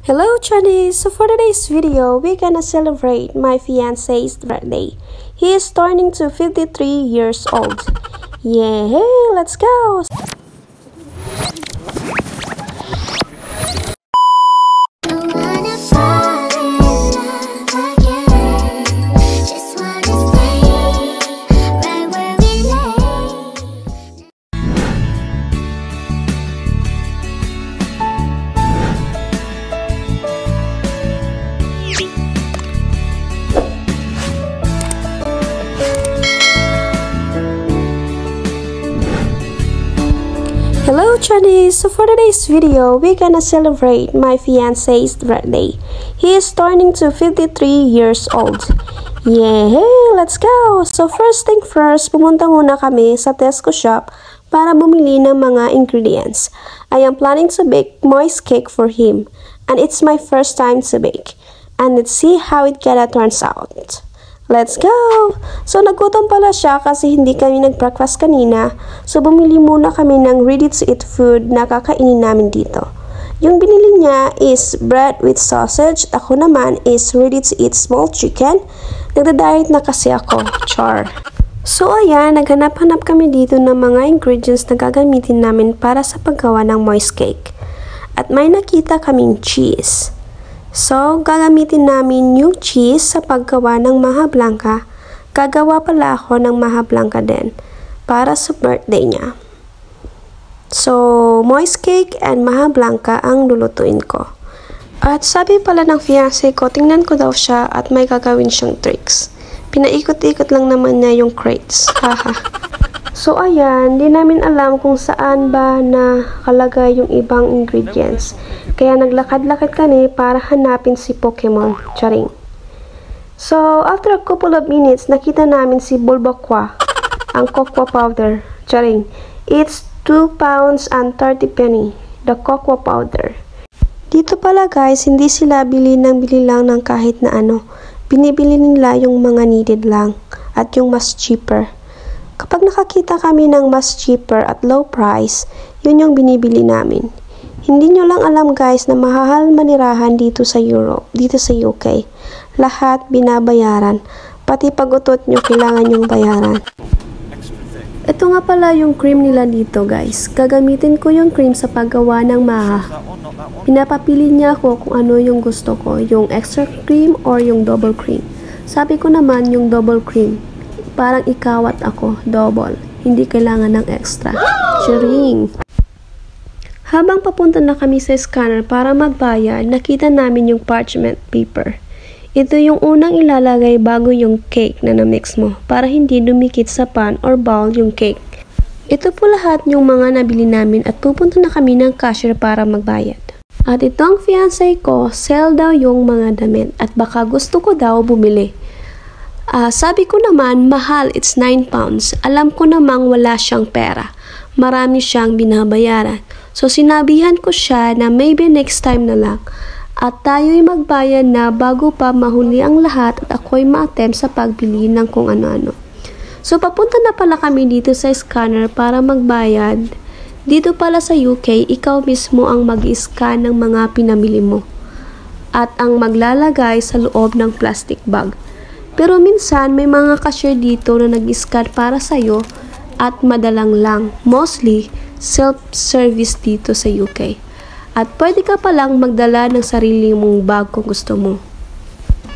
Hello Chinese! So for today's video, we're gonna celebrate my fiance's birthday. He is turning to 53 years old. Yay! Let's go! Hello Chinese! So for today's video, we're gonna celebrate my fiance's birthday. He is turning to 53 years old. Yay! Let's go! So first thing first, pumunta muna kami sa Tesco shop para bumili ng mga ingredients. I am planning to bake moist cake for him, and it's my first time to bake. And let's see how it gonna turns out. Let's go! So, nagutom pala siya kasi hindi kami nag-breakfast kanina. So, bumili muna kami ng ready-to-eat food na kakainin namin dito. Yung binili niya is bread with sausage. Ako naman is ready-to-eat small chicken. Nagda-diet na kasi ako. Char! So, ayan, naghanap-hanap kami dito ng mga ingredients na gagamitin namin para sa paggawa ng moist cake. At may nakita kaming cheese. So, gagamitin namin yung cheese sa paggawa ng maha blanca. Gagawa pala ako ng maha blanca din para sa birthday niya. So, moist cake and maha blanca ang lulutuin ko. At sabi pala ng fiancé ko, tingnan ko daw siya at may gagawin siyang tricks. Pinaikot-ikot lang naman niya yung crates. Haha. So, ayan, di namin alam kung saan ba nakalagay yung ibang ingredients. Kaya naglakad-lakad kami para hanapin si Pokemon. Charing. So, after a couple of minutes, nakita namin si Bulbaqua, ang cocoa powder. Charing. It's 2 pounds and 30 penny, the cocoa powder. Dito pala guys, hindi sila bili lang ng kahit na ano. Binibili nila yung mga needed lang at yung mas cheaper. Kapag nakakita kami ng mas cheaper at low price, yun yung binibili namin. Hindi nyo lang alam guys na mahal manirahan dito sa Europe, dito sa UK. Lahat binabayaran. Pati pag-utot nyo kailangan yung bayaran. Ito nga pala yung cream nila dito guys. Gagamitin ko yung cream sa paggawa ng maha. Pinapapili niya ako kung ano yung gusto ko, yung extra cream or yung double cream. Sabi ko naman yung double cream. Parang ikaw at ako, double. Hindi kailangan ng extra. Sharing! Habang papunta na kami sa scanner para magbayad, nakita namin yung parchment paper. Ito yung unang ilalagay bago yung cake na na-mix mo para hindi dumikit sa pan or bowl yung cake. Ito po lahat yung mga nabili namin at pupunta na kami ng cashier para magbayad. At itong fiancé ko, sell daw yung mga damit at baka gusto ko daw bumili. Sabi ko naman, mahal, it's 9 pounds. Alam ko namang wala siyang pera. Marami siyang binabayaran. So, sinabihan ko siya na maybe next time na lang. At tayo'y magbayad na bago pa mahuli ang lahat at ako'y ma-attempt sa pagbili ng kung ano-ano. So, papunta na pala kami dito sa scanner para magbayad. Dito pala sa UK, ikaw mismo ang mag-scan ng mga pinamili mo. At ang maglalagay sa loob ng plastic bag. Pero minsan may mga cashier dito na nag-scan para sa'yo at madalang lang. Mostly, self-service dito sa UK. At pwede ka palang magdala ng sarili mong bag kung gusto mo.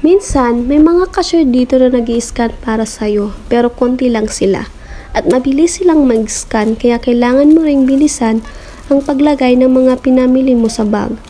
Minsan, may mga cashier dito na nag-scan para sa'yo pero konti lang sila. At mabilis silang mag-scan kaya kailangan mo ring bilisan ang paglagay ng mga pinamili mo sa bag.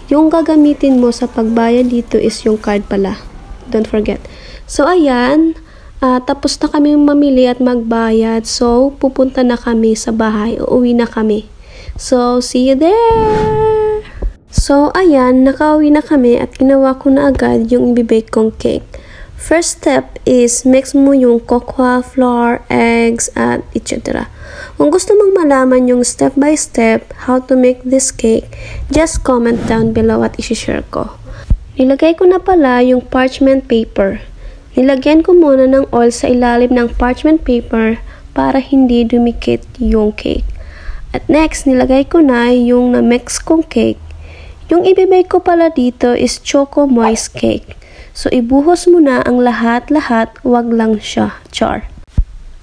Yung gagamitin mo sa pagbayad dito is yung card pala. Don't forget. So, ayan, tapos na kami mamili at magbayad. So, pupunta na kami sa bahay. Uuwi na kami. So, see you there! So, ayan, nakauwi na kami at ginawa ko na agad yung ibibake kong cake. First step is mix mo yung cocoa, flour, eggs, at etc. Kung gusto mong malaman yung step by step how to make this cake, just comment down below at isi-share ko. Nilagay ko na pala yung parchment paper. Nilagyan ko muna ng oil sa ilalim ng parchment paper para hindi dumikit yung cake. At next, nilagay ko na yung na-mix kong cake. Yung ibibake ko pala dito is choco moist cake. So, ibuhos mo na ang lahat-lahat, wag lang siya, char.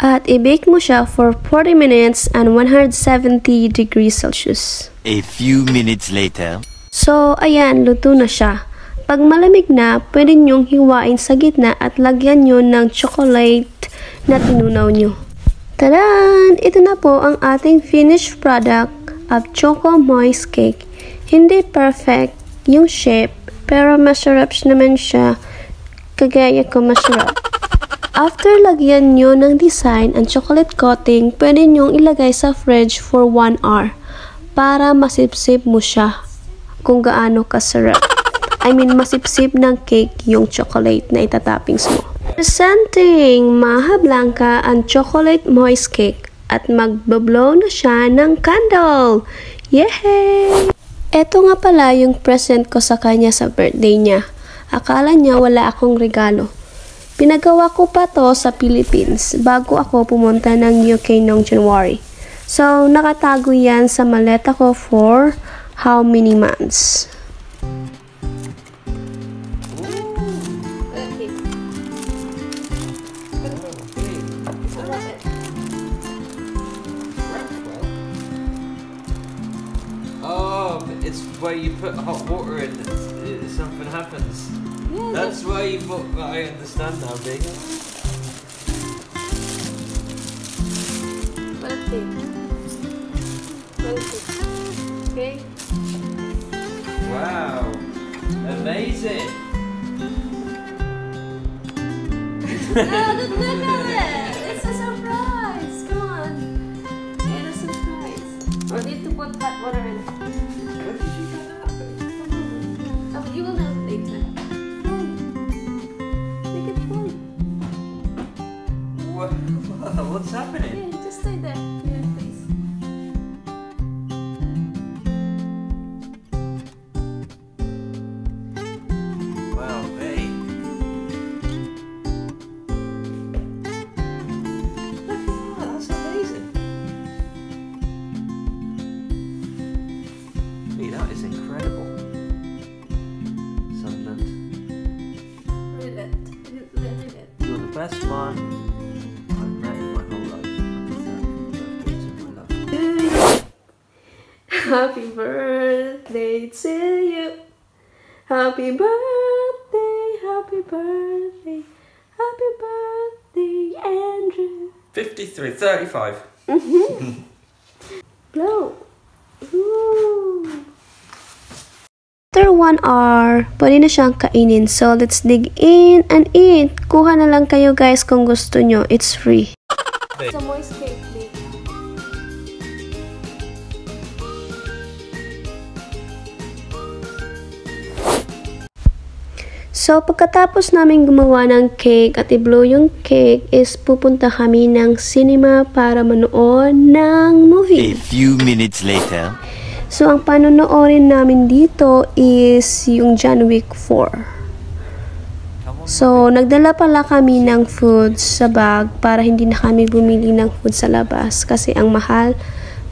At i-bake mo siya for 40 minutes and 170 degrees Celsius. A few minutes later. So, ayan, luto na siya. Pag malamig na, pwede nyong hiwain sa gitna at lagyan nyo ng chocolate na tinunaw nyo. Tadaan! Ito na po ang ating finished product of choco moist cake. Hindi perfect yung shape, pero masarap naman siya. Kagaya ko masarap. After lagyan nyo ng design ang chocolate coating, pwede nyong ilagay sa fridge for 1 hour para masipsip mo siya kung gaano kasarap. I mean, masipsip ng cake yung chocolate na itatoppings mo. Presenting Maja Blanca ang chocolate moist cake at magbablow na siya ng candle. Yay! Ito nga pala yung present ko sa kanya sa birthday niya. Akala niya wala akong regalo. Pinagawa ko pa to sa Philippines bago ako pumunta ng UK noong January. So, nakatago yan sa maleta ko for how many months? Oh, it's where you put hot water in and something happens. Yeah, That's why you put. I understand now, baby. Okay. Wow, amazing. Look at it! It's a surprise! Come on! It's a surprise. Or need to put that water in. Where did you get that? Oh, you will know later. Make it full. What's happening? Yeah, just stay there. Yeah, please. Wow, babe. Look at that, that's amazing. Hey, that is incredible. Sunderland, Read it. Read it. you're the best man I've met in my whole life. Happy 30th birthday to my love. Happy birthday to you. Happy birthday, happy birthday, happy birthday, Andrew. 53, 35. Blow. Ooh. After 1 hour, pwede na siyang kainin. So, let's dig in and eat. Kuha na lang kayo guys kung gusto nyo. It's free. It's a moist cake, babe. So, pagkatapos namin gumawa ng cake at i-blow yung cake is pupunta kami ng cinema para manood ng movie. A few minutes later. So, ang panonoorin namin dito is yung John Wick 4. So, nagdala pala kami ng food sa bag para hindi na kami bumili ng food sa labas kasi ang mahal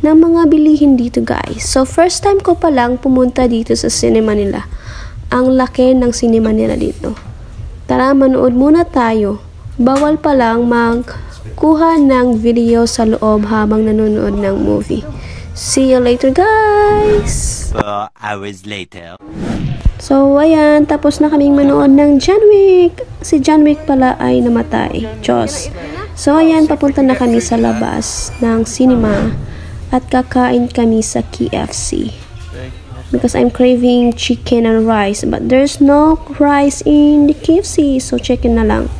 ng mga bilihin dito guys. So, first time ko palang pumunta dito sa cinema nila. Ang laki ng cinema nila dito. Tara, manood muna tayo. Bawal palang magkuha ng video sa loob habang nanonood ng movie. See you later guys! 4 hours later. So, ayan, tapos na kaming manood ng John Wick. Si John Wick pala ay namatay. Diyos. So, ayan, papunta na kami sa labas ng cinema at kakain kami sa KFC. Because I'm craving chicken and rice. But there's no rice in the KFC. So, chicken na lang.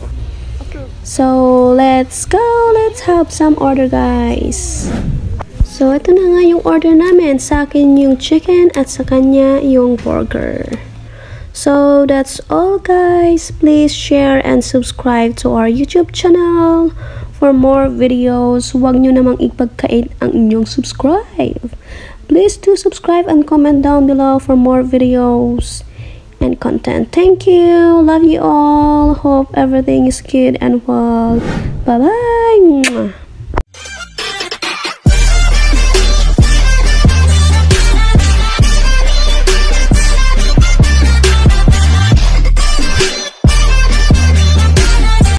So, let's go. Let's have some order, guys. So, ito na nga yung order namin. Sa akin yung chicken at sa kanya yung burger. So, that's all, guys. Please share and subscribe to our YouTube channel for more videos. Huwag nyo namang ipagkait ang inyong subscribe. Please do subscribe and comment down below for more videos and content. Thank you. Love you all. Hope everything is good and well. Bye-bye.